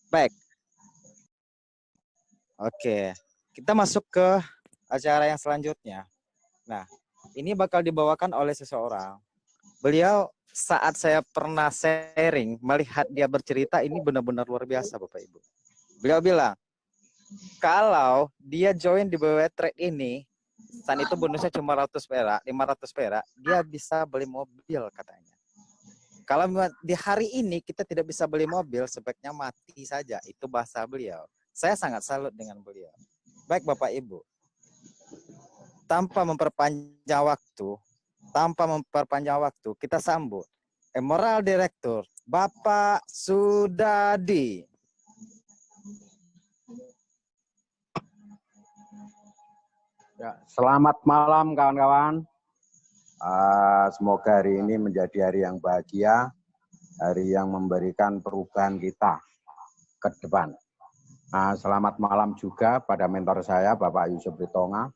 Baik, oke. Kita masuk ke acara yang selanjutnya. Nah, ini bakal dibawakan oleh seseorang. Beliau saat saya pernah sharing, melihat dia bercerita, ini benar-benar luar biasa Bapak Ibu. Beliau bilang, kalau dia join di BW Trade ini, saat itu bonusnya cuma 500 perak, dia bisa beli mobil katanya. Kalau di hari ini kita tidak bisa beli mobil, sebaiknya mati saja. Itu bahasa beliau. Saya sangat salut dengan beliau. Baik Bapak Ibu, tanpa memperpanjang waktu, kita sambut Emerald Director Bapak Sudadi. Ya, selamat malam kawan-kawan. Semoga hari ini menjadi hari yang bahagia, hari yang memberikan perubahan kita ke depan. Selamat malam juga pada mentor saya, Bapak Yusuf Ritonga,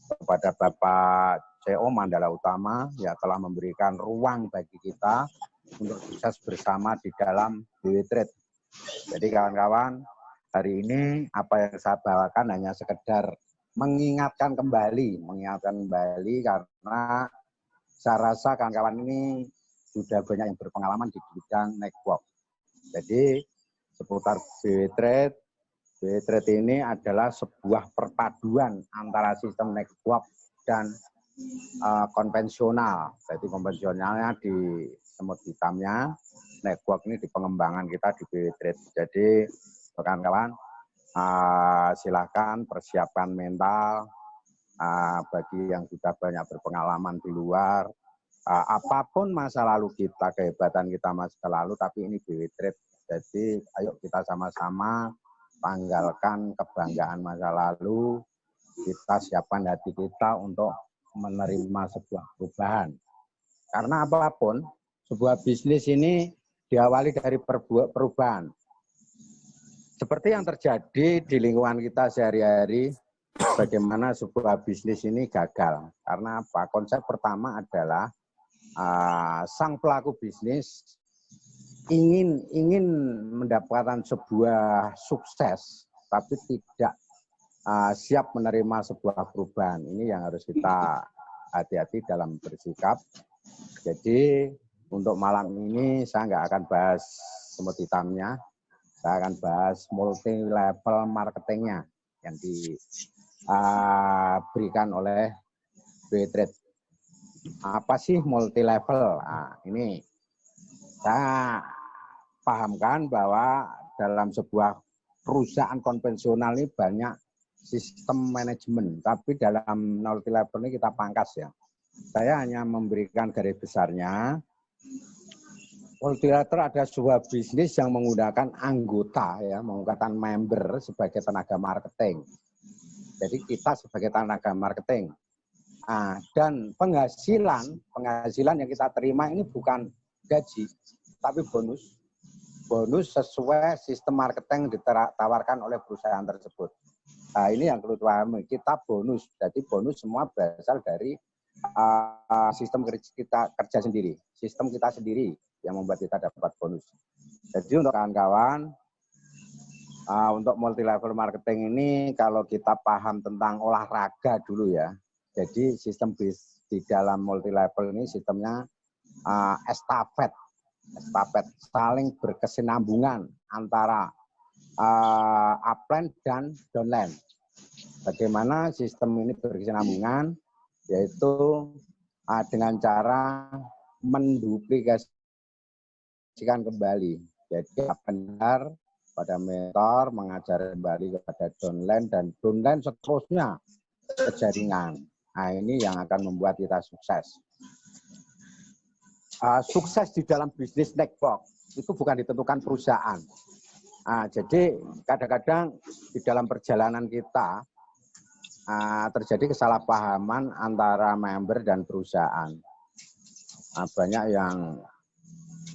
kepada Bapak CO Mandala Utama, yang telah memberikan ruang bagi kita untuk sukses bersama di dalam BW Trade. Jadi kawan-kawan, hari ini apa yang saya bawakan hanya sekedar mengingatkan kembali karena saya rasa kawan-kawan ini sudah banyak yang berpengalaman di bidang network. Jadi seputar BW Trade ini adalah sebuah perpaduan antara sistem network dan konvensional. Jadi konvensionalnya di semut hitamnya, network ini di pengembangan kita di BW Trade. Jadi kawan-kawan, silakan persiapkan mental bagi yang sudah banyak berpengalaman di luar. Apapun masa lalu kita, kehebatan kita masa lalu, tapi ini BW Trade. Jadi ayo kita sama-sama tanggalkan kebanggaan masa lalu, kita siapkan hati kita untuk menerima sebuah perubahan. Karena apapun, sebuah bisnis ini diawali dari perubahan. Seperti yang terjadi di lingkungan kita sehari-hari, bagaimana sebuah bisnis ini gagal. Karena apa? Konsep pertama adalah sang pelaku bisnis ingin mendapatkan sebuah sukses, tapi tidak siap menerima sebuah perubahan. Ini yang harus kita hati-hati dalam bersikap. Jadi untuk malam ini saya nggak akan bahas semut hitamnya, saya akan bahas multi level marketingnya yang diberikan oleh BW Trade. Apa sih multi level? Ini saya pahamkan bahwa dalam sebuah perusahaan konvensional ini banyak sistem manajemen, tapi dalam multi level ini kita pangkas ya. Saya hanya memberikan garis besarnya. Multilater ada sebuah bisnis yang menggunakan anggota, ya, menggunakan member sebagai tenaga marketing. Jadi kita sebagai tenaga marketing. Dan penghasilan yang kita terima ini bukan gaji, tapi bonus. Bonus sesuai sistem marketing yang ditawarkan oleh perusahaan tersebut. Ini yang perlu dipahami, kita bonus. Jadi bonus semua berasal dari sistem kita kerja sendiri, sistem kita sendiri yang membuat kita dapat bonus. Jadi untuk kawan-kawan, untuk multi level marketing ini kalau kita paham tentang olahraga dulu ya. Jadi sistem di dalam multi level ini sistemnya estafet, saling berkesinambungan antara upline dan downline. Bagaimana sistem ini berkesinambungan? Yaitu dengan cara menduplikasikan kembali. Jadi benar pada mentor mengajar kembali kepada downline dan downline seterusnya ke jaringan. Ini yang akan membuat kita sukses. Sukses di dalam bisnis network itu bukan ditentukan perusahaan. Jadi kadang-kadang di dalam perjalanan kita terjadi kesalahpahaman antara member dan perusahaan. Banyak yang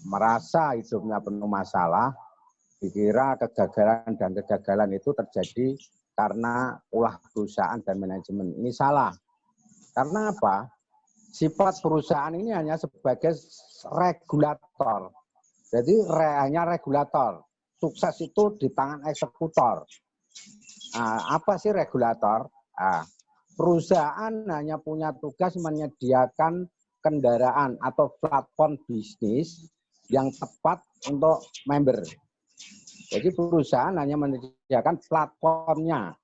merasa hidupnya penuh masalah, dikira kegagalan itu terjadi karena ulah perusahaan dan manajemen. Ini salah. Karena apa? Sifat perusahaan ini hanya sebagai regulator. Jadi hanya regulator. sukses itu di tangan eksekutor. Apa sih regulator? Perusahaan hanya punya tugas menyediakan kendaraan atau platform bisnis yang tepat untuk member. Jadi perusahaan hanya menyediakan platformnya.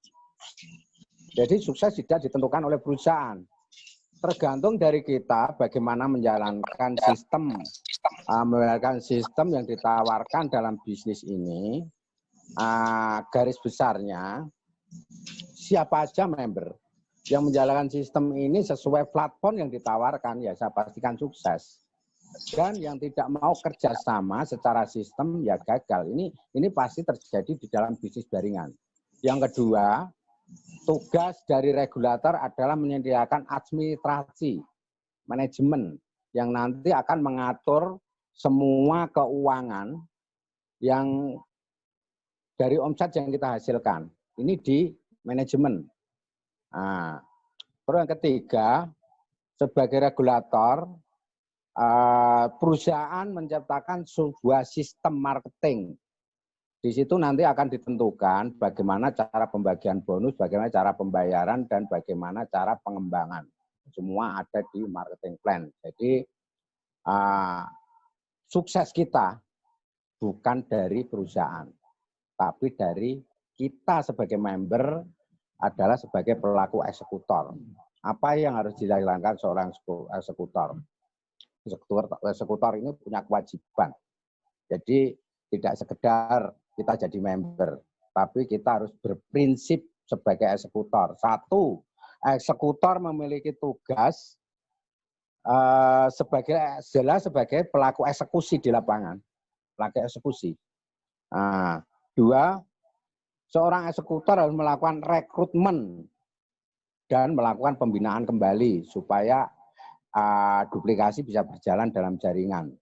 Jadi sukses tidak ditentukan oleh perusahaan. Tergantung dari kita bagaimana menjalankan sistem yang ditawarkan dalam bisnis ini. Garis besarnya siapa aja member yang menjalankan sistem ini sesuai platform yang ditawarkan, ya saya pastikan sukses. Dan yang tidak mau kerjasama secara sistem ya gagal. Ini pasti terjadi di dalam bisnis jaringan. Yang kedua, tugas dari regulator adalah menyediakan administrasi, manajemen, yang nanti akan mengatur semua keuangan yang dari omset yang kita hasilkan. Ini di manajemen. Terus yang ketiga, sebagai regulator, perusahaan menciptakan sebuah sistem marketing. Di situ nanti akan ditentukan bagaimana cara pembagian bonus, bagaimana cara pembayaran, dan bagaimana cara pengembangan. Semua ada di marketing plan. Jadi sukses kita bukan dari perusahaan, tapi dari kita sebagai member adalah sebagai pelaku eksekutor. Apa yang harus dilakukan seorang eksekutor? Eksekutor ini punya kewajiban. Jadi tidak sekedar kita jadi member, tapi kita harus berprinsip sebagai eksekutor. Satu, eksekutor memiliki tugas sebagai pelaku eksekusi di lapangan, pelaku eksekusi. Dua, seorang eksekutor harus melakukan rekrutmen dan melakukan pembinaan kembali supaya duplikasi bisa berjalan dalam jaringan.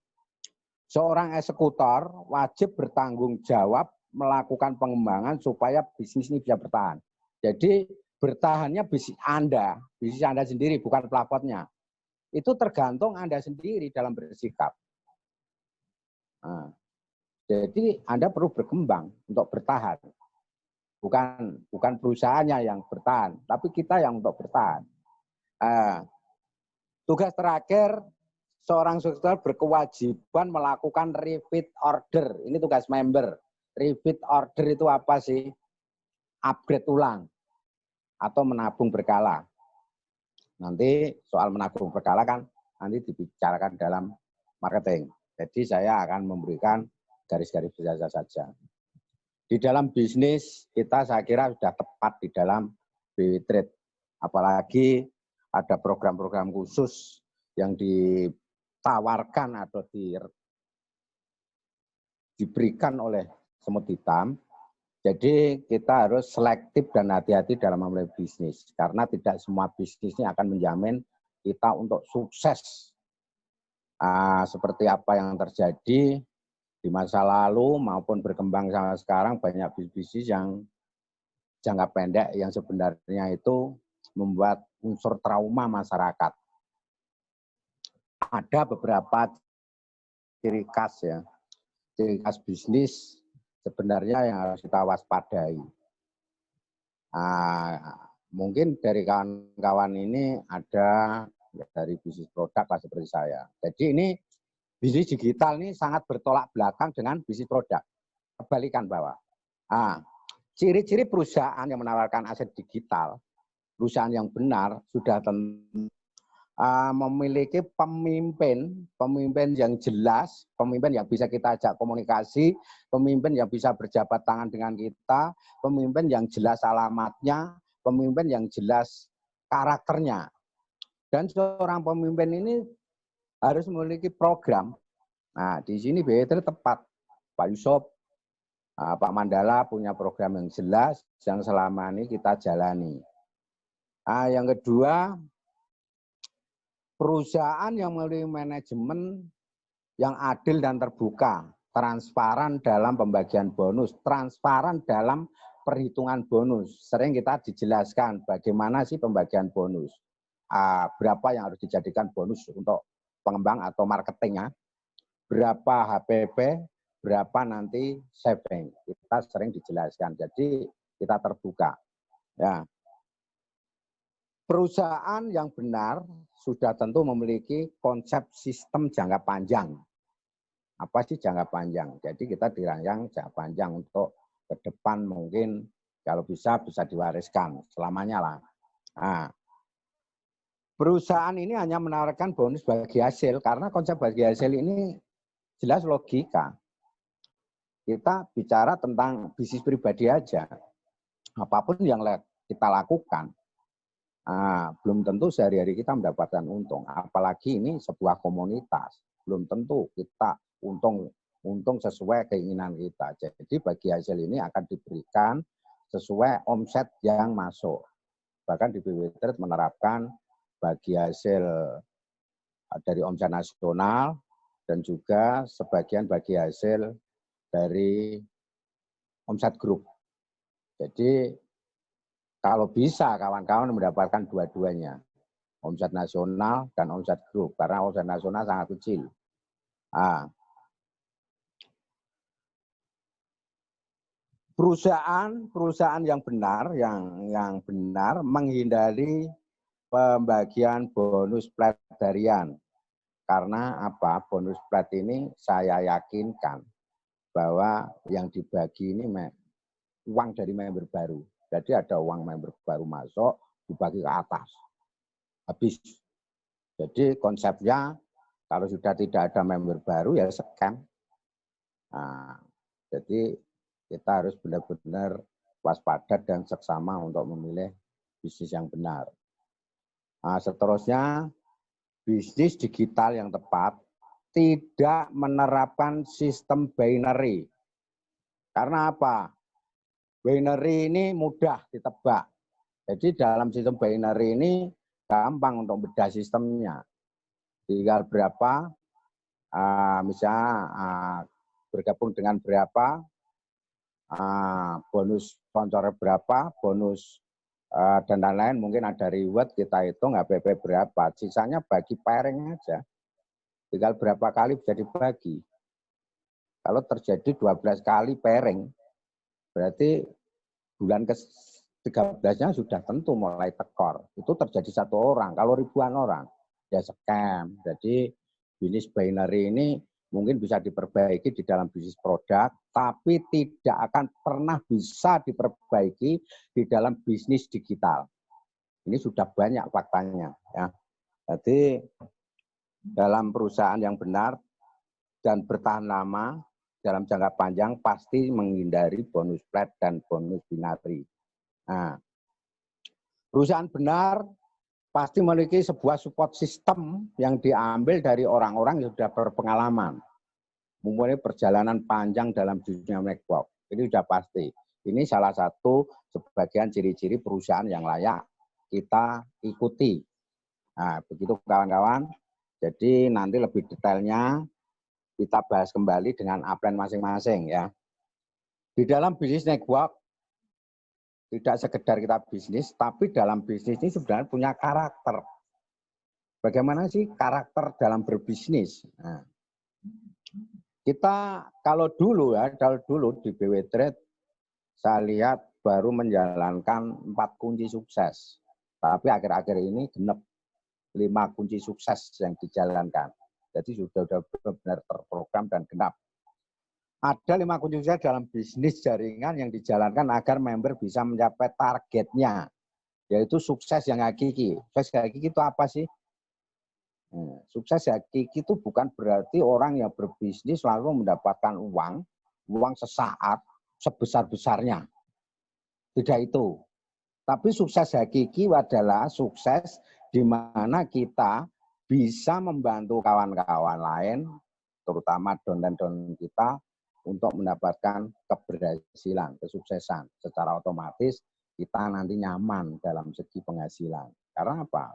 Seorang eksekutor wajib bertanggung jawab melakukan pengembangan supaya bisnis ini bisa bertahan. Jadi bertahannya bisnis Anda sendiri, bukan pelapornya. Itu tergantung Anda sendiri dalam bersikap. Jadi Anda perlu berkembang untuk bertahan. Bukan perusahaannya yang bertahan, tapi kita yang untuk bertahan. Tugas terakhir, seorang eksekutor berkewajiban melakukan repeat order. Ini tugas member. Repeat order itu apa sih? Upgrade ulang atau menabung berkala. Nanti soal menabung berkala kan nanti dibicarakan dalam marketing. Jadi saya akan memberikan garis-garis besar saja. Di dalam bisnis kita saya kira sudah tepat di dalam BW Trade. Apalagi ada program-program khusus yang ditawarkan atau diberikan oleh Semut Hitam. Jadi kita harus selektif dan hati-hati dalam memulai bisnis. Karena tidak semua bisnis ini akan menjamin kita untuk sukses. Seperti apa yang terjadi di masa lalu maupun berkembang sampai sekarang, banyak bisnis yang jangka pendek yang sebenarnya itu membuat unsur trauma masyarakat. Ada beberapa ciri khas ya, ciri khas bisnis sebenarnya yang harus kita waspadai. Mungkin dari kawan-kawan ini ada dari bisnis produk lah seperti saya. Jadi ini bisnis digital ini sangat bertolak belakang dengan bisnis produk. Kebalikan bahwa ciri-ciri perusahaan yang menawarkan aset digital, perusahaan yang benar sudah memiliki pemimpin yang jelas, pemimpin yang bisa kita ajak komunikasi, pemimpin yang bisa berjabat tangan dengan kita, pemimpin yang jelas alamatnya, pemimpin yang jelas karakternya. Dan seorang pemimpin ini harus memiliki program. Nah, di sini BW Trade tepat. Pak Yusuf, Pak Mandala punya program yang jelas yang selama ini kita jalani. Yang kedua, perusahaan yang memiliki manajemen yang adil dan terbuka, transparan dalam pembagian bonus, transparan dalam perhitungan bonus. Sering kita dijelaskan bagaimana sih pembagian bonus. Berapa yang harus dijadikan bonus untuk pengembang atau marketingnya, berapa HPP, berapa nanti saving. Kita sering dijelaskan. Jadi kita terbuka. Ya. Perusahaan yang benar sudah tentu memiliki konsep sistem jangka panjang. Apa sih jangka panjang? Jadi kita dirancang jangka panjang untuk ke depan mungkin kalau bisa diwariskan selamanya lah. Nah, perusahaan ini hanya menawarkan bonus bagi hasil karena konsep bagi hasil ini jelas logika. Kita bicara tentang bisnis pribadi aja. Apapun yang kita lakukan, belum tentu sehari-hari kita mendapatkan untung. Apalagi ini sebuah komunitas. Belum tentu kita untung sesuai keinginan kita. Jadi bagi hasil ini akan diberikan sesuai omset yang masuk. Bahkan di BW Trade menerapkan bagi hasil dari omset nasional dan juga sebagian bagi hasil dari omset grup. Jadi kalau bisa kawan-kawan mendapatkan dua-duanya, omset nasional dan omset grup, karena omset nasional sangat kecil. Perusahaan yang benar, yang benar menghindari pembagian bonus plat harian. Karena apa? Bonus plat ini saya yakinkan bahwa yang dibagi ini uang dari member baru. Jadi ada uang member baru masuk, dibagi ke atas. Habis. Jadi konsepnya kalau sudah tidak ada member baru ya scam. Nah, jadi kita harus benar-benar waspada dan seksama untuk memilih bisnis yang benar. Nah, seterusnya, bisnis digital yang tepat tidak menerapkan sistem binary. Karena apa? Binary ini mudah ditebak. Jadi dalam sistem binary ini gampang untuk bedah sistemnya. Tinggal berapa, misalnya bergabung dengan berapa, bonus sponsor berapa, bonus dan lain-lain, mungkin ada reward, kita hitung HPP berapa. Sisanya bagi pairing aja. Tinggal berapa kali bisa dibagi. Kalau terjadi 12 kali pairing, berarti bulan ke-13-nya sudah tentu mulai tekor. Itu terjadi satu orang, kalau ribuan orang, ya scam. Jadi bisnis binary ini mungkin bisa diperbaiki di dalam bisnis produk, tapi tidak akan pernah bisa diperbaiki di dalam bisnis digital. Ini sudah banyak faktanya. Ya. Jadi dalam perusahaan yang benar dan bertahan lama dalam jangka panjang pasti menghindari bonus plat dan bonus binary. Nah, perusahaan benar pasti memiliki sebuah support system yang diambil dari orang-orang yang sudah berpengalaman. Mempunyai perjalanan panjang dalam dunia network. Ini sudah pasti. Ini salah satu sebagian ciri-ciri perusahaan yang layak kita ikuti. Nah, begitu kawan-kawan. Jadi nanti lebih detailnya kita bahas kembali dengan upline masing-masing ya. Di dalam bisnis network, tidak sekedar kita bisnis, tapi dalam bisnis ini sebenarnya punya karakter. Bagaimana sih karakter dalam berbisnis? Nah, kita kalau dulu di BW Trade, saya lihat baru menjalankan 4 kunci sukses. Tapi akhir-akhir ini genep 5 kunci sukses yang dijalankan. Jadi sudah benar-benar terprogram dan genap. Ada 5 kunci sukses dalam bisnis jaringan yang dijalankan agar member bisa mencapai targetnya, yaitu sukses yang hakiki. Sukses yang hakiki itu apa sih? Sukses hakiki itu bukan berarti orang yang berbisnis lalu mendapatkan uang sesaat sebesar-besarnya. Tidak itu. Tapi sukses hakiki adalah sukses di mana kita bisa membantu kawan-kawan lain, terutama downline kita, untuk mendapatkan keberhasilan, kesuksesan. Secara otomatis kita nanti nyaman dalam segi penghasilan. Karena apa?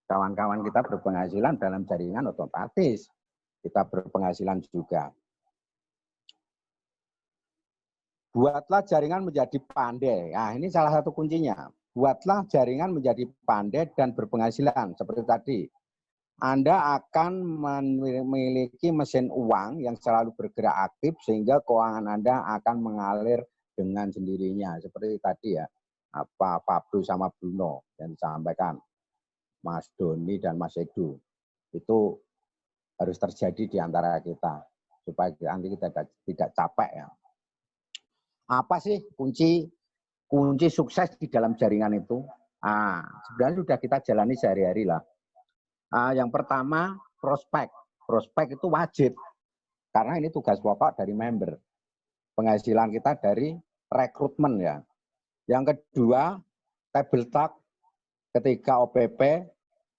Kawan-kawan kita berpenghasilan dalam jaringan, otomatis kita berpenghasilan juga. Buatlah jaringan menjadi pandai. Nah, ini salah satu kuncinya. Buatlah jaringan menjadi pandai dan berpenghasilan. Seperti tadi, Anda akan memiliki mesin uang yang selalu bergerak aktif sehingga keuangan Anda akan mengalir dengan sendirinya. Seperti tadi ya, apa Pablo sama Bruno yang disampaikan Mas Doni dan Mas Edu. Itu harus terjadi di antara kita supaya nanti kita tidak capek ya. Apa sih kunci sukses di dalam jaringan itu? Sebenarnya sudah kita jalani sehari-hari lah. Yang pertama, prospek. Prospek itu wajib, karena ini tugas pokok dari member. Penghasilan kita dari rekrutmen ya. Yang kedua, table talk. Ketiga, OPP.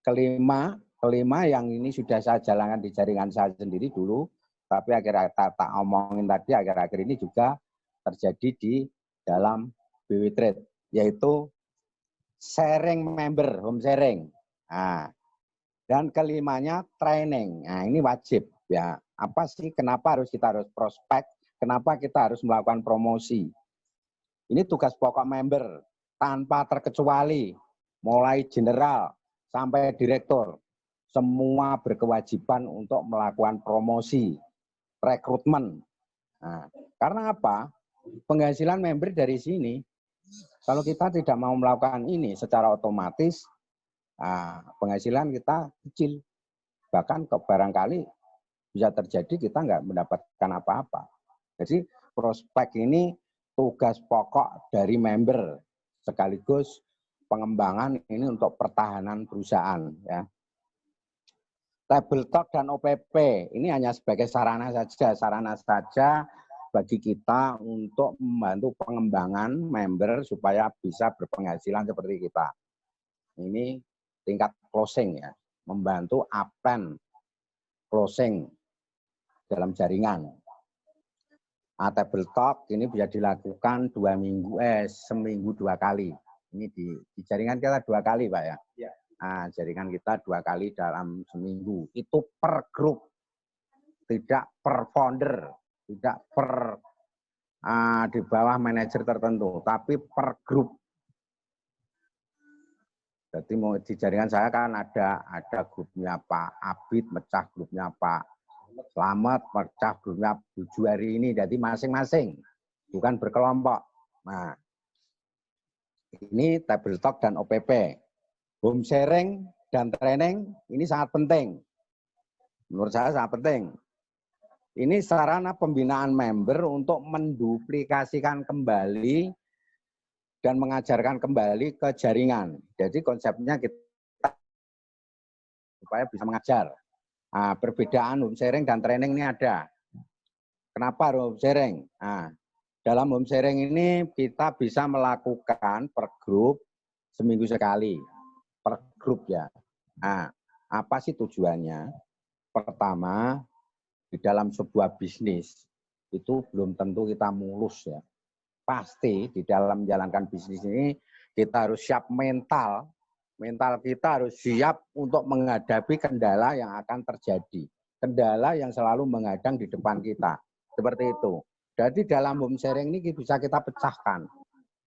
Kelima yang ini sudah saya jalankan di jaringan saya sendiri dulu, tapi akhir-akhir tak omongin tadi, akhir-akhir ini juga terjadi di dalam BW Trade, yaitu sharing member, home sharing. Dan kelimanya training. Ini wajib ya. Apa sih kenapa kita harus prospek? Kenapa kita harus melakukan promosi? Ini tugas pokok member tanpa terkecuali, mulai general sampai direktur. Semua berkewajiban untuk melakukan promosi, rekrutmen. Karena apa? Penghasilan member dari sini, kalau kita tidak mau melakukan ini secara otomatis, penghasilan kita kecil. Bahkan barangkali bisa terjadi kita nggak mendapatkan apa-apa. Jadi prospek ini tugas pokok dari member, sekaligus pengembangan ini untuk pertahanan perusahaan. Ya. Table talk dan OPP ini hanya sebagai sarana saja bagi kita untuk membantu pengembangan member supaya bisa berpenghasilan seperti kita. Ini tingkat closing ya, membantu upline closing dalam jaringan. Table talk ini bisa dilakukan seminggu 2 kali. Ini di jaringan kita 2 kali, Pak ya. Ya. Jaringan kita 2 kali dalam seminggu. Itu per grup, tidak per founder, tidak per di bawah manajer tertentu, tapi per grup. Jadi mau di jaringan saya kan ada grupnya Pak Abid, mecah grupnya Pak Slamet, mecah grupnya Bu Juari ini. Jadi masing-masing, bukan berkelompok. Nah, ini table talk dan OPP. Home sharing dan training ini sangat penting. Menurut saya sangat penting. Ini sarana pembinaan member untuk menduplikasikan kembali dan mengajarkan kembali ke jaringan. Jadi konsepnya kita supaya bisa mengajar. Perbedaan home sharing dan training ini ada. Kenapa home sharing? Dalam home sharing ini kita bisa melakukan per grup seminggu sekali. Per grup ya. Apa sih tujuannya? Pertama, di dalam sebuah bisnis itu belum tentu kita mulus ya. Pasti di dalam menjalankan bisnis ini kita harus siap mental kita harus siap untuk menghadapi kendala yang akan terjadi. Kendala yang selalu menghadang di depan kita. Seperti itu. Jadi dalam home sharing ini bisa kita pecahkan.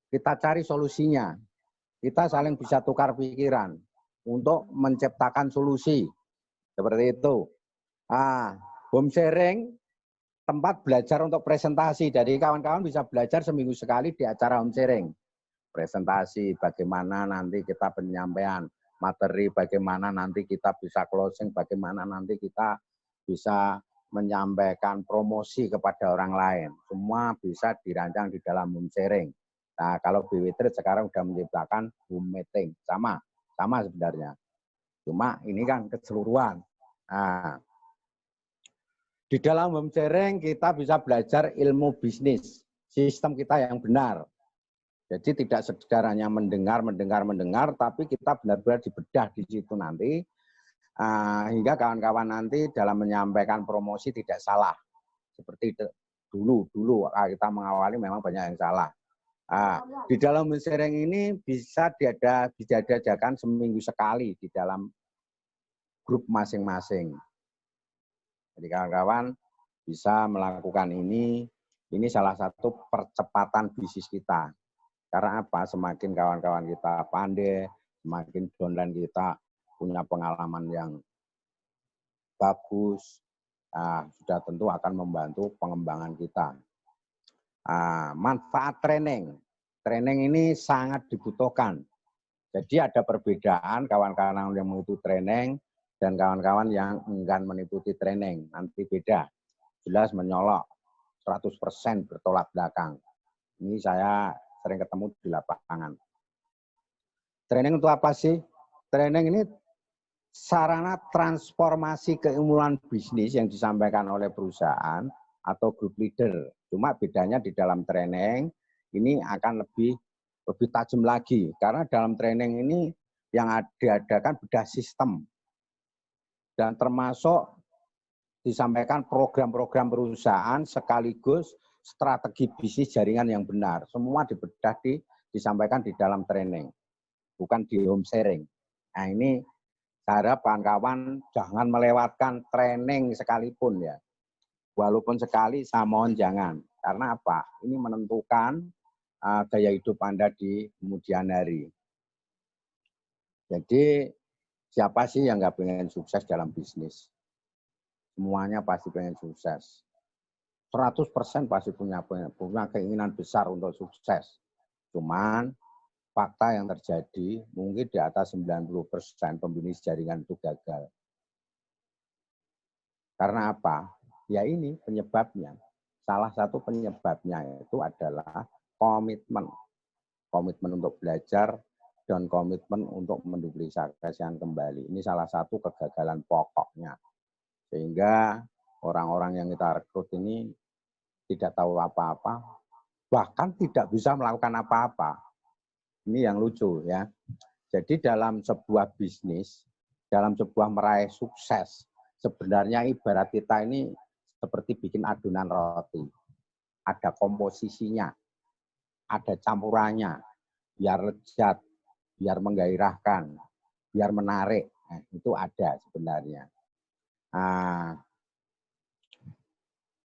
Kita cari solusinya. Kita saling bisa tukar pikiran untuk menciptakan solusi. Seperti itu. Home sharing tempat belajar untuk presentasi. Jadi kawan-kawan bisa belajar seminggu sekali di acara home sharing. Presentasi, bagaimana nanti kita penyampaian materi, bagaimana nanti kita bisa closing, bagaimana nanti kita bisa menyampaikan promosi kepada orang lain. Semua bisa dirancang di dalam home sharing. Nah, kalau BW Trade sekarang sudah menciptakan home meeting. Sama sebenarnya. Cuma ini kan keseluruhan. Di dalam home sharing kita bisa belajar ilmu bisnis, sistem kita yang benar. Jadi tidak sekedar hanya mendengar, tapi kita benar-benar dibedah di situ nanti, hingga kawan-kawan nanti dalam menyampaikan promosi tidak salah. Seperti dulu kita mengawali memang banyak yang salah. Di dalam home sharing ini bisa diadakan seminggu sekali di dalam grup masing-masing. Jadi kawan-kawan bisa melakukan ini salah satu percepatan bisnis kita. Karena apa? Semakin kawan-kawan kita pandai, semakin downline kita punya pengalaman yang bagus, sudah tentu akan membantu pengembangan kita. Manfaat training. Training ini sangat dibutuhkan. Jadi ada perbedaan kawan-kawan yang mengikuti training dan kawan-kawan yang enggan mengikuti training. Nanti beda. Jelas menyolok 100% bertolak belakang. Ini saya sering ketemu di lapangan. Training untuk apa sih? Training ini sarana transformasi keilmuan bisnis yang disampaikan oleh perusahaan atau group leader. Cuma bedanya di dalam training ini akan lebih tajam lagi. Karena dalam training ini yang diadakan bedah sistem. Dan termasuk disampaikan program-program perusahaan sekaligus strategi bisnis jaringan yang benar. Semua dibedah disampaikan di dalam training. Bukan di home sharing. Nah ini saya harap kawan-kawan jangan melewatkan training sekalipun ya. Walaupun sekali, saya mohon jangan. Karena apa? Ini menentukan gaya hidup Anda di kemudian hari. Jadi, siapa sih yang nggak pengen sukses dalam bisnis? Semuanya pasti pengen sukses. 100% pasti punya keinginan besar untuk sukses. Cuman, fakta yang terjadi mungkin di atas 90% pembisnis jaringan itu gagal. Karena apa? Ya ini penyebabnya. Salah satu penyebabnya itu adalah komitmen. Komitmen untuk belajar dan komitmen untuk menduplikasikan kembali. Ini salah satu kegagalan pokoknya. Sehingga orang-orang yang kita rekrut ini tidak tahu apa-apa, bahkan tidak bisa melakukan apa-apa. Ini yang lucu ya. Jadi dalam sebuah bisnis, dalam sebuah meraih sukses, sebenarnya ibarat kita ini seperti bikin adonan roti. Ada komposisinya, ada campurannya, biar lezat, biar menggairahkan, biar menarik. Nah, itu ada sebenarnya.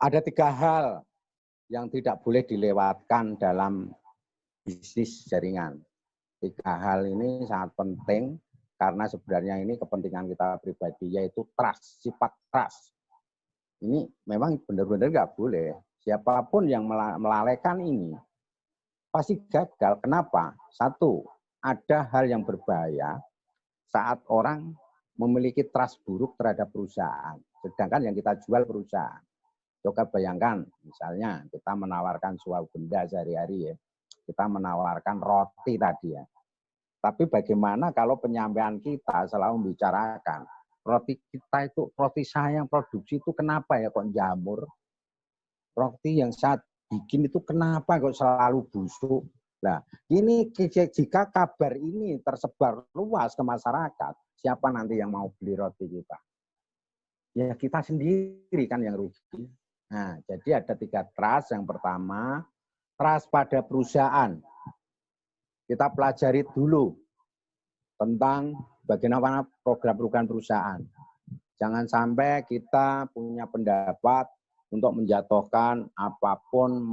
Ada 3 hal yang tidak boleh dilewatkan dalam bisnis jaringan. 3 hal ini sangat penting karena sebenarnya ini kepentingan kita pribadi, yaitu trust, sifat trust. Ini memang benar-benar nggak boleh. Siapapun yang melalaikan ini pasti gagal. Kenapa? 1, ada hal yang berbahaya saat orang memiliki trust buruk terhadap perusahaan. Sedangkan yang kita jual perusahaan. Coba bayangkan, misalnya kita menawarkan suatu benda sehari-hari ya. Kita menawarkan roti tadi ya. Tapi bagaimana kalau penyampaian kita selalu membicarakan roti kita itu, roti saya yang produksi itu kenapa ya kok jamur? Roti yang saya bikin itu kenapa kok selalu busuk? Nah, ini jika kabar ini tersebar luas ke masyarakat, siapa nanti yang mau beli roti kita? Ya kita sendiri kan yang rugi. Nah, jadi ada 3 trust. Yang pertama, trust pada perusahaan. Kita pelajari dulu tentang bagaimana program-program perusahaan. Jangan sampai kita punya pendapat untuk menjatuhkan apapun,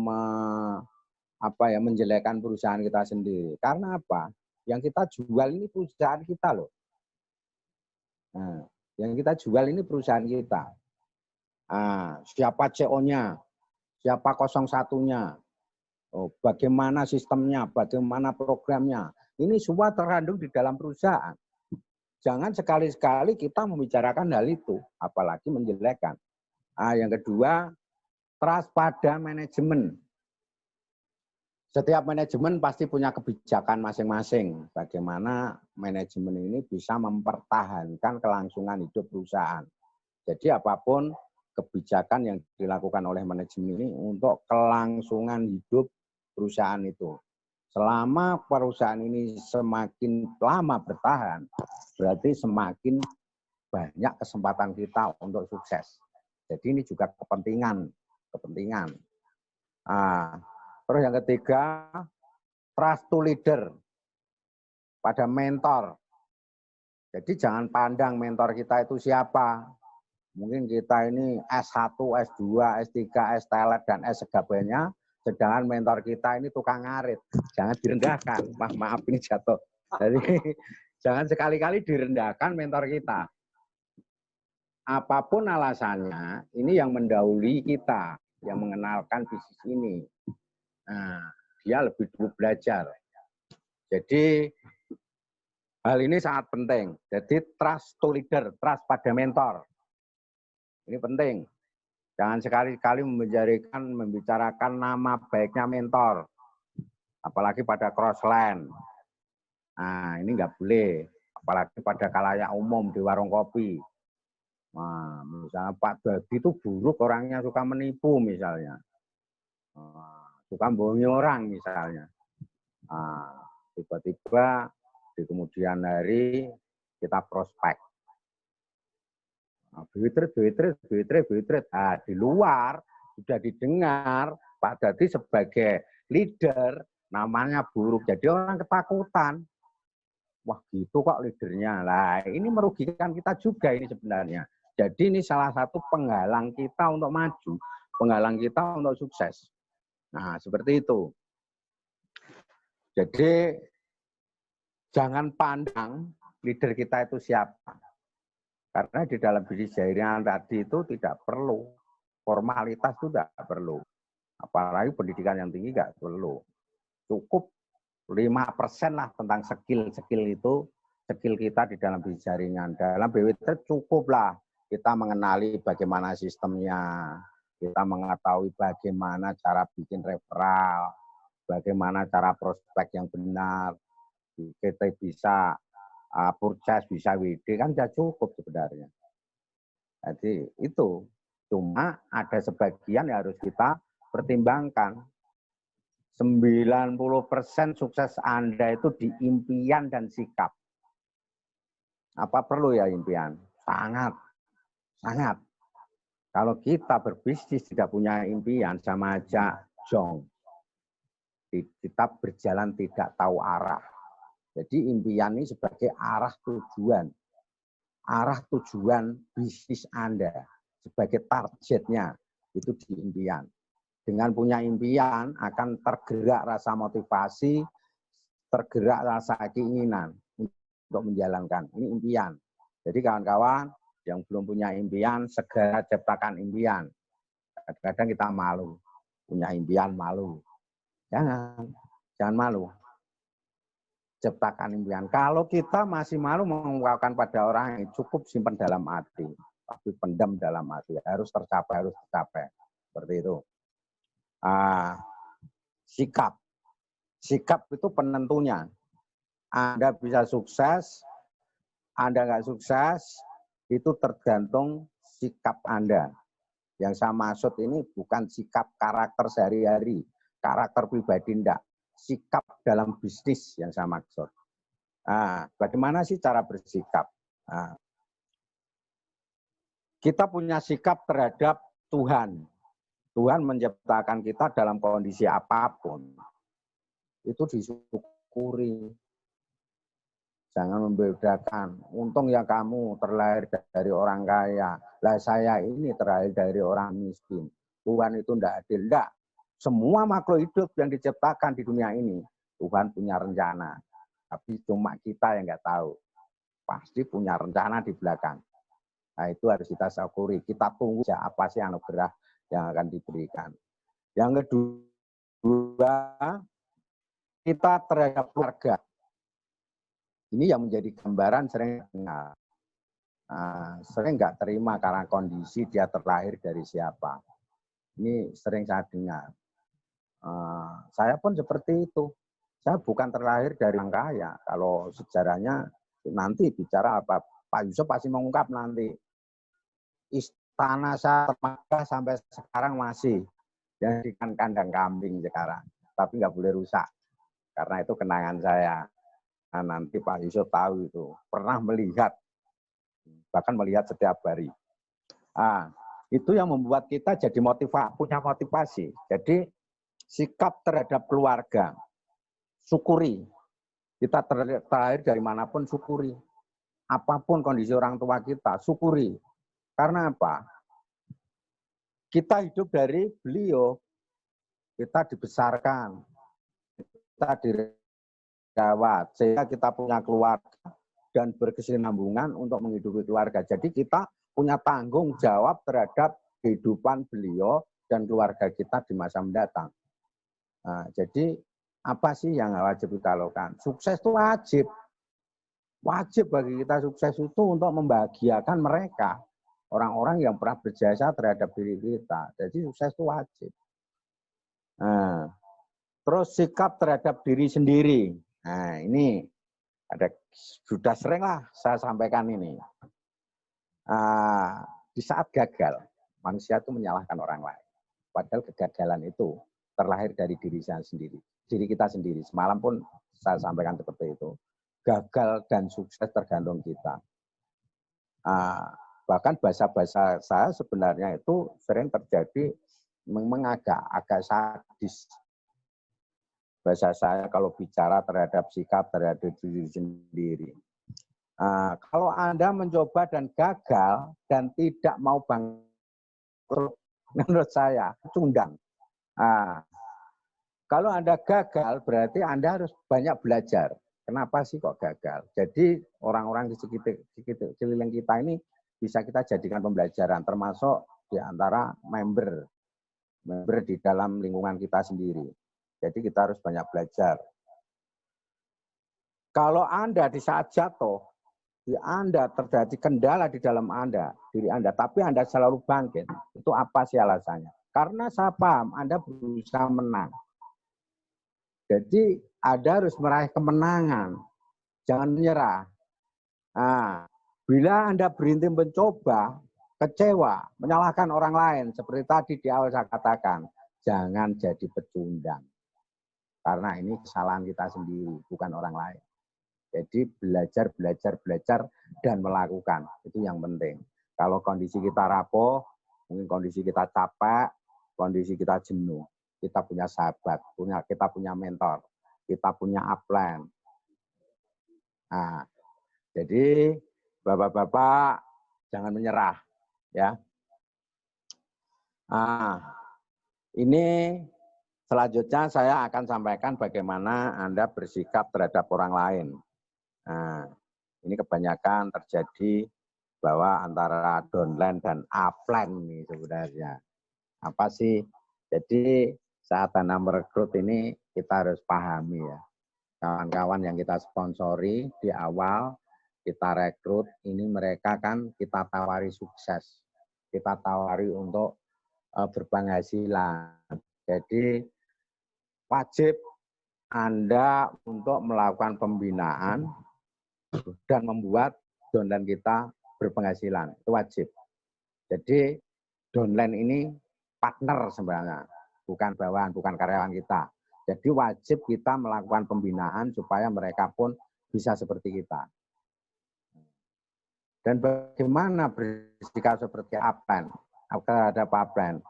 menjelekkan perusahaan kita sendiri. Karena apa? Yang kita jual ini perusahaan kita loh. Nah, yang kita jual ini perusahaan kita. Siapa CO-nya, siapa 01-nya, bagaimana sistemnya, bagaimana programnya. Ini semua terkandung di dalam perusahaan. Jangan sekali-sekali kita membicarakan hal itu, apalagi menjelekkan. Yang kedua, trust pada manajemen. Setiap manajemen pasti punya kebijakan masing-masing. Bagaimana manajemen ini bisa mempertahankan kelangsungan hidup perusahaan. Jadi apapun kebijakan yang dilakukan oleh manajemen ini untuk kelangsungan hidup perusahaan itu. Selama perusahaan ini semakin lama bertahan, berarti semakin banyak kesempatan kita untuk sukses. Jadi ini juga kepentingan. Terus yang ketiga, trust to leader pada mentor. Jadi jangan pandang mentor kita itu siapa. Mungkin kita ini S1, S2, S3, S-Telet, dan S segabanya. Sedangkan mentor kita ini tukang ngarit. Jangan direndahkan. Maaf ini jatuh. Jadi jangan sekali-kali direndahkan mentor kita. apapun alasannya, ini yang mendahului kita, yang mengenalkan bisnis ini. Nah, dia lebih dulu belajar. Jadi hal ini sangat penting. Jadi trust to leader, trust pada mentor. Ini penting. Jangan sekali-kali membicarakan nama baiknya mentor. Apalagi pada crossland. Nah, ini nggak boleh. Apalagi pada khalayak umum di warung kopi. Nah, misalnya Pak Dadi itu buruk, orangnya suka menipu misalnya. Suka bohongi orang misalnya. Tiba-tiba di kemudian hari kita prospek. Duit. Di luar sudah didengar Pak Dadi sebagai leader namanya buruk. Jadi orang ketakutan. Wah gitu kok leadernya. Lah ini merugikan kita juga ini sebenarnya. Jadi ini salah satu penghalang kita untuk maju. Penghalang kita untuk sukses. Nah seperti itu. Jadi jangan pandang leader kita itu siapa. Karena di dalam bisnis jaringan tadi itu tidak perlu. Formalitas itu tidak perlu. Apalagi pendidikan yang tinggi nggak perlu. Cukup 5% lah tentang skill itu. Skill kita di dalam bisnis jaringan. Dalam BWT cukuplah kita mengenali bagaimana sistemnya. Kita mengetahui bagaimana cara bikin referral. Bagaimana cara prospek yang benar. Kita bisa purchase, bisa WD, kan sudah cukup sebenarnya. Jadi itu. Cuma ada sebagian yang harus kita pertimbangkan. 90% sukses Anda itu di impian dan sikap. Apa perlu ya impian? Sangat. Sangat. Kalau kita berbisnis tidak punya impian, sama aja jong. Kita berjalan tidak tahu arah. Jadi impian ini sebagai arah tujuan. Arah tujuan bisnis Anda. Sebagai targetnya. Itu di impian. Dengan punya impian akan tergerak rasa motivasi, tergerak rasa keinginan untuk menjalankan. Ini impian. Jadi kawan-kawan yang belum punya impian, segera ciptakan impian. Kadang-kadang kita malu. Punya impian malu. Jangan malu. Ciptakan impian. Kalau kita masih malu mengungkapkan pada orang, cukup simpan dalam hati. Tapi pendam dalam hati. Harus tercapai. Seperti itu. Sikap. Sikap itu penentunya. Anda bisa sukses, Anda nggak sukses, itu tergantung sikap Anda. Yang saya maksud ini bukan sikap karakter sehari-hari, karakter pribadi enggak. Sikap dalam bisnis yang saya maksud. Bagaimana sih cara bersikap? Kita punya sikap terhadap Tuhan. Tuhan menciptakan kita dalam kondisi apapun. Itu disyukuri. Jangan membedakan. Untung ya kamu terlahir dari orang kaya. Lah saya ini terlahir dari orang miskin. Tuhan itu tidak adil. Tidak. Semua makhluk hidup yang diciptakan di dunia ini, Tuhan punya rencana. Tapi cuma kita yang nggak tahu. Pasti punya rencana di belakang. Nah itu harus kita syukuri. Kita tunggu apa sih anugerah yang akan diberikan. Yang kedua, kita terhadap keluarga. Ini yang menjadi gambaran sering nggak terima karena kondisi dia terlahir dari siapa. Ini sering saya dengar. Saya pun seperti itu. Saya bukan terlahir dari orang kaya. Kalau sejarahnya nanti bicara apa, Pak Yusuf pasti mengungkap nanti. Istana saya termegah sampai sekarang masih jadikan kandang kambing sekarang. Tapi nggak boleh rusak. Karena itu kenangan saya. Nah, nanti Pak Yusuf tahu itu. Pernah melihat. Bahkan melihat setiap hari. Itu yang membuat kita jadi punya motivasi. Jadi sikap terhadap keluarga, syukuri. Kita terlahir dari manapun, syukuri. Apapun kondisi orang tua kita, syukuri. Karena apa? Kita hidup dari beliau. Kita dibesarkan. Kita dirawat. Sehingga kita punya keluarga dan berkesinambungan untuk menghidupi keluarga. Jadi kita punya tanggung jawab terhadap kehidupan beliau dan keluarga kita di masa mendatang. Nah, jadi apa sih yang wajib kita lakukan? Sukses itu wajib. Wajib bagi kita sukses itu untuk membahagiakan mereka. Orang-orang yang pernah berjasa terhadap diri kita. Jadi sukses itu wajib. Nah, terus sikap terhadap diri sendiri. Nah, ini sudah sering lah saya sampaikan ini. Di saat gagal, manusia itu menyalahkan orang lain. Padahal kegagalan itu terlahir dari diri saya sendiri. Diri kita sendiri. Semalam pun saya sampaikan seperti itu. Gagal dan sukses tergantung kita. Bahkan bahasa-bahasa saya sebenarnya itu sering terjadi agak sadis. Bahasa saya kalau bicara terhadap sikap terhadap diri sendiri. Kalau Anda mencoba dan gagal dan tidak mau bangkrut, menurut saya cundang. Kalau Anda gagal berarti Anda harus banyak belajar. Kenapa sih kok gagal? Jadi orang-orang di sekeliling kita ini bisa kita jadikan pembelajaran, termasuk di antara member di dalam lingkungan kita sendiri. Jadi kita harus banyak belajar. Kalau Anda di saat jatuh, di Anda terjadi kendala di dalam diri Anda, tapi Anda selalu bangkit, itu apa sih alasannya? Karena saya paham Anda berusaha menang. Jadi Anda harus meraih kemenangan, jangan menyerah. Bila Anda berhenti mencoba, kecewa, menyalahkan orang lain, seperti tadi di awal saya katakan, jangan jadi pecundang. Karena ini kesalahan kita sendiri, bukan orang lain. Jadi belajar, dan melakukan. Itu yang penting. Kalau kondisi kita rapuh, mungkin kondisi kita capek, kondisi kita jenuh. Kita punya sahabat, kita punya mentor, kita punya upline. Jadi bapak-bapak jangan menyerah, ya. Ini selanjutnya saya akan sampaikan bagaimana Anda bersikap terhadap orang lain. Ini kebanyakan terjadi bahwa antara downline dan upline ini sebenarnya. Apa sih? Jadi saat Anda merekrut ini kita harus pahami ya. Kawan-kawan yang kita sponsori di awal, kita rekrut, ini mereka kan kita tawari sukses. Kita tawari untuk berpenghasilan. Jadi wajib Anda untuk melakukan pembinaan dan membuat downline kita berpenghasilan. Itu wajib. Jadi downline ini partner sebenarnya, bukan bawahan, bukan karyawan kita. Jadi wajib kita melakukan pembinaan supaya mereka pun bisa seperti kita. Dan bagaimana bersikap seperti upline, terhadap upline.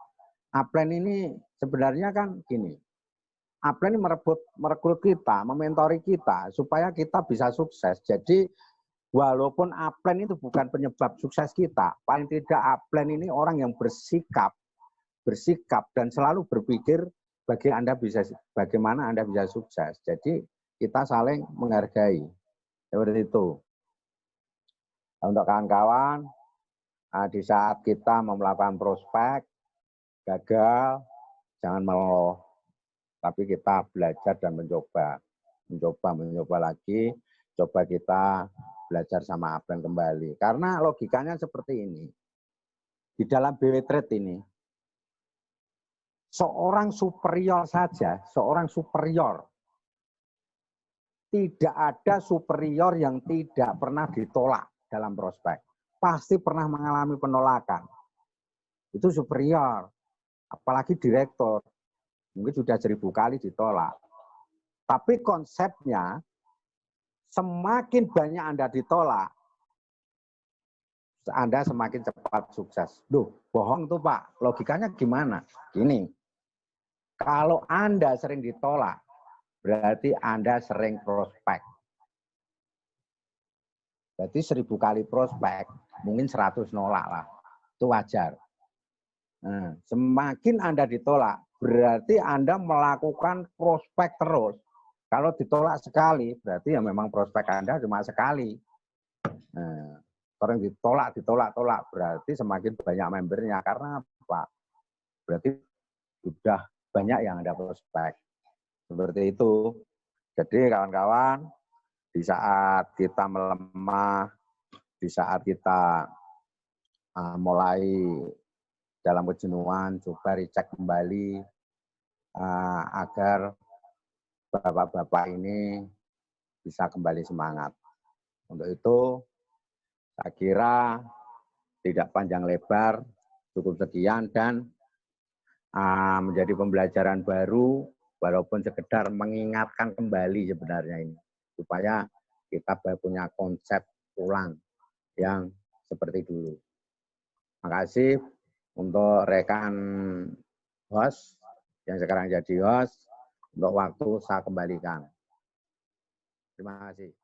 Upline ini sebenarnya kan gini, upline ini merekrut kita, mementori kita supaya kita bisa sukses. Jadi walaupun upline itu bukan penyebab sukses kita, paling tidak upline ini orang yang bersikap dan selalu berpikir bagaimana Anda bisa sukses. Jadi kita saling menghargai. Seperti itu. Untuk kawan-kawan, di saat kita melakukan prospek, gagal, jangan meloh. Tapi kita belajar dan mencoba lagi, coba kita belajar sama upline kembali. Karena logikanya seperti ini. Di dalam BW Trade ini, seorang superior saja, tidak ada superior yang tidak pernah ditolak dalam prospek. Pasti pernah mengalami penolakan. Itu superior. Apalagi direktur. Mungkin sudah 1000 kali ditolak. Tapi konsepnya, semakin banyak Anda ditolak, Anda semakin cepat sukses. Duh, bohong tuh Pak. Logikanya gimana? Gini, kalau Anda sering ditolak, berarti Anda sering prospek. Berarti 1000 kali prospek, mungkin 100 nolak lah. Itu wajar. Nah, semakin Anda ditolak, berarti Anda melakukan prospek terus. Kalau ditolak sekali, berarti ya memang prospek Anda cuma sekali. Nah, sering ditolak, berarti semakin banyak membernya. Karena apa? Berarti sudah banyak yang ada prospek. Seperti itu. Jadi kawan-kawan, di saat kita melemah, di saat kita mulai dalam kejenuhan, coba dicek kembali agar bapak-bapak ini bisa kembali semangat. Untuk itu, saya kira tidak panjang lebar, cukup sekian dan menjadi pembelajaran baru, walaupun sekedar mengingatkan kembali sebenarnya ini, supaya kita punya konsep ulang yang seperti dulu. Terima kasih untuk rekan host yang sekarang jadi host, untuk waktu saya kembalikan. Terima kasih.